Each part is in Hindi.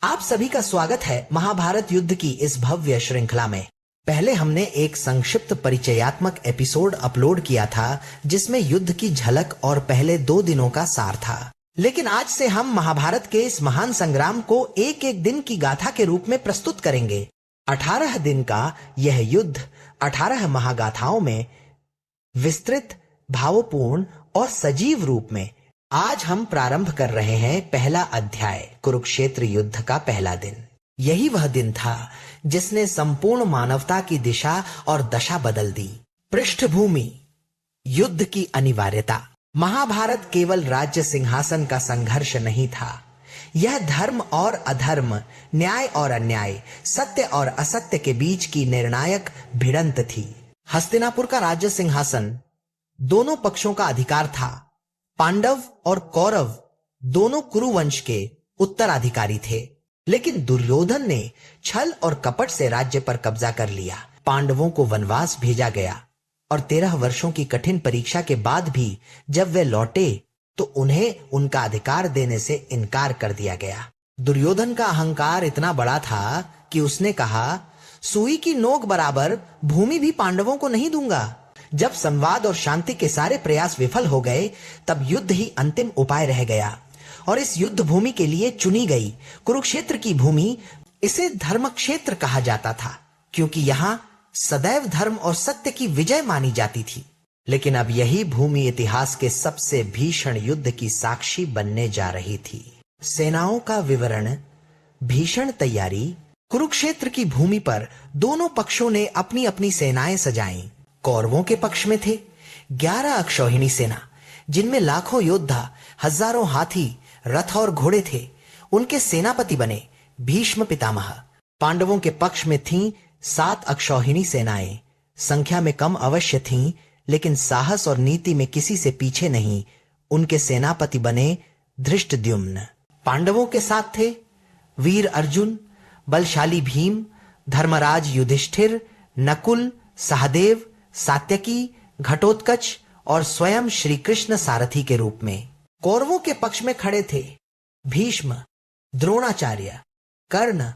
आप सभी का स्वागत है महाभारत युद्ध की इस भव्य श्रृंखला में। पहले हमने एक संक्षिप्त परिचयात्मक एपिसोड अपलोड किया था जिसमें युद्ध की झलक और पहले 2 दिनों का सार था। लेकिन आज से हम महाभारत के इस महान संग्राम को एक एक दिन की गाथा के रूप में प्रस्तुत करेंगे। 18 दिन का यह युद्ध 18 महागाथाओं में विस्तृत, भावपूर्ण और सजीव रूप में आज हम प्रारंभ कर रहे हैं पहला अध्याय, कुरुक्षेत्र युद्ध का पहला दिन। यही वह दिन था जिसने संपूर्ण मानवता की दिशा और दशा बदल दी। पृष्ठभूमि, युद्ध की अनिवार्यता। महाभारत केवल राज्य सिंहासन का संघर्ष नहीं था, यह धर्म और अधर्म, न्याय और अन्याय, सत्य और असत्य के बीच की निर्णायक भिड़ंत थी। हस्तिनापुर का राज्य सिंहासन दोनों पक्षों का अधिकार था। पांडव और कौरव दोनों कुरुवंश के उत्तराधिकारी थे, लेकिन दुर्योधन ने छल और कपट से राज्य पर कब्जा कर लिया। पांडवों को वनवास भेजा गया और 13 वर्षों की कठिन परीक्षा के बाद भी जब वे लौटे तो उन्हें उनका अधिकार देने से इनकार कर दिया गया। दुर्योधन का अहंकार इतना बड़ा था कि उसने कहा, सुई की नोक बराबर भूमि भी पांडवों को नहीं दूंगा। जब संवाद और शांति के सारे प्रयास विफल हो गए तब युद्ध ही अंतिम उपाय रह गया और इस युद्ध भूमि के लिए चुनी गई कुरुक्षेत्र की भूमि, इसे धर्म क्षेत्र कहा जाता था क्योंकि यहाँ सदैव धर्म और सत्य की विजय मानी जाती थी। लेकिन अब यही भूमि इतिहास के सबसे भीषण युद्ध की साक्षी बनने जा रही थी। सेनाओं का विवरण, भीषण तैयारी। कुरुक्षेत्र की भूमि पर दोनों पक्षों ने अपनी अपनी सेनाएं सजाईं। कौरवों के पक्ष में थे 11 अक्षौहिणी सेना, जिनमें लाखों योद्धा, हजारों हाथी, रथ और घोड़े थे। उनके सेनापति बने भीष्म पितामह। पांडवों के पक्ष में थीं 7 अक्षौहिणी सेनाएं, संख्या में कम अवश्य थीं, लेकिन साहस और नीति में किसी से पीछे नहीं। उनके सेनापति बने धृष्टद्युम्न। पांडवों के साथ थे वीर अर्जुन, बलशाली भीम, धर्मराज युधिष्ठिर, नकुल, सहदेव, सात्यकी, घटोत्कच और स्वयं श्री कृष्ण सारथी के रूप में। कौरवों के पक्ष में खड़े थे भीष्म, द्रोणाचार्य, कर्ण,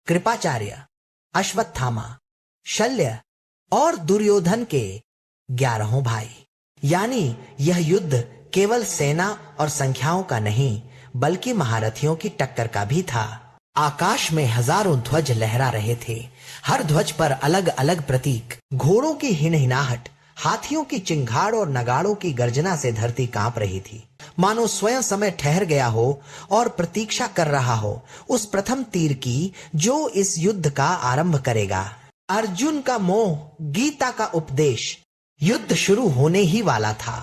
कृपाचार्य, अश्वत्थामा, शल्य और दुर्योधन के 11 भाई। यानी यह युद्ध केवल सेना और संख्याओं का नहीं बल्कि महारथियों की टक्कर का भी था। आकाश में हजारों ध्वज लहरा रहे थे, हर ध्वज पर अलग अलग प्रतीक। घोड़ों की हिनहिनाहट, हाथियों की चिंगाड़ और नगाड़ों की गर्जना से धरती कांप रही थी, मानो स्वयं समय ठहर गया हो और प्रतीक्षा कर रहा हो उस प्रथम तीर की जो इस युद्ध का आरंभ करेगा। अर्जुन का मोह, गीता का उपदेश। युद्ध शुरू होने ही वाला था।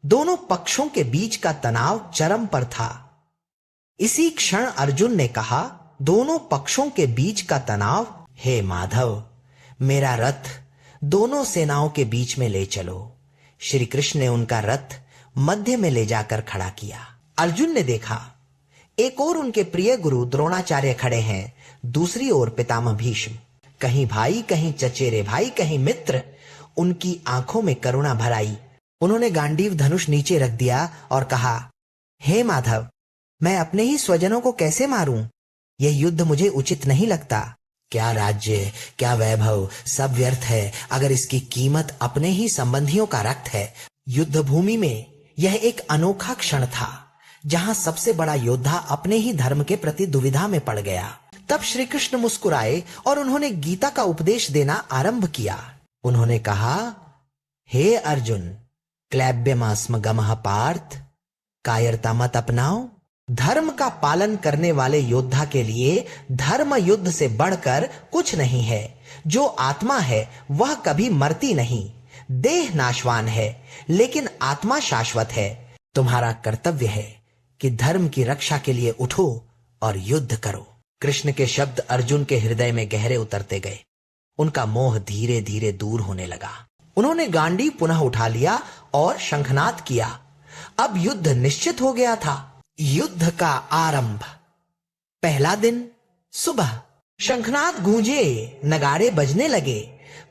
दोनों पक्षों के बीच का तनाव चरम पर था। इसी क्षण अर्जुन ने कहा, दोनों पक्षों के बीच का तनाव, हे माधव, मेरा रथ दोनों सेनाओं के बीच में ले चलो। श्री कृष्ण ने उनका रथ मध्य में ले जाकर खड़ा किया। अर्जुन ने देखा एक ओर उनके प्रिय गुरु द्रोणाचार्य खड़े हैं, दूसरी ओर पितामह भीष्म। कहीं भाई, कहीं चचेरे भाई, कहीं मित्र। उनकी आंखों में करुणा भर आई। उन्होंने गांडीव धनुष नीचे रख दिया और कहा, हे माधव, मैं अपने ही स्वजनों को कैसे मारूं? यह युद्ध मुझे उचित नहीं लगता। क्या राज्य, क्या वैभव, सब व्यर्थ है अगर इसकी कीमत अपने ही संबंधियों का रक्त है। युद्ध भूमि में यह एक अनोखा क्षण था जहां सबसे बड़ा योद्धा अपने ही धर्म के प्रति दुविधा में पड़ गया। तब श्री कृष्ण मुस्कुराए और उन्होंने गीता का उपदेश देना आरंभ किया। उन्होंने कहा, हे अर्जुन, क्लैब्यमास्म गमः पार्थ, कायरता मत अपनाओ। धर्म का पालन करने वाले योद्धा के लिए धर्म युद्ध से बढ़कर कुछ नहीं है। जो आत्मा है वह कभी मरती नहीं। देह नाशवान है लेकिन आत्मा शाश्वत है। तुम्हारा कर्तव्य है कि धर्म की रक्षा के लिए उठो और युद्ध करो। कृष्ण के शब्द अर्जुन के हृदय में गहरे उतरते गए। उनका मोह धीरे धीरे दूर होने लगा। उन्होंने गांडी पुनः उठा लिया और शंखनाद किया। अब युद्ध निश्चित हो गया था। युद्ध का आरंभ। पहला दिन सुबह। शंखनाद गूंजे, नगाड़े बजने लगे।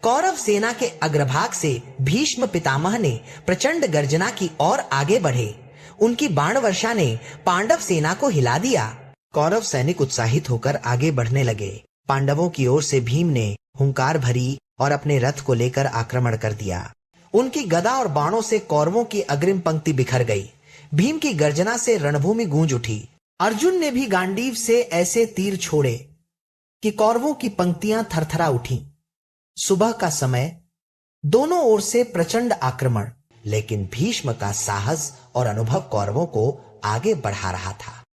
कौरव सेना के अग्रभाग से भीष्म पितामह ने प्रचंड गर्जना की ओर आगे बढ़े। उनकी बाण वर्षा ने पांडव सेना को हिला दिया। कौरव सैनिक उत्साहित होकर आगे बढ़ने लगे। पांडवों की ओर से भीम ने हुंकार भरी और अपने रथ को लेकर आक्रमण कर दिया। उनकी गदा और बाणों से कौरवों की अग्रिम पंक्ति बिखर गई। भीम की गर्जना से रणभूमि गूंज उठी। अर्जुन ने भी गांडीव से ऐसे तीर छोड़े कि कौरवों की पंक्तियां थरथरा उठी। सुबह का समय, दोनों ओर से प्रचंड आक्रमण, लेकिन भीष्म का साहस और अनुभव कौरवों को आगे बढ़ा रहा था।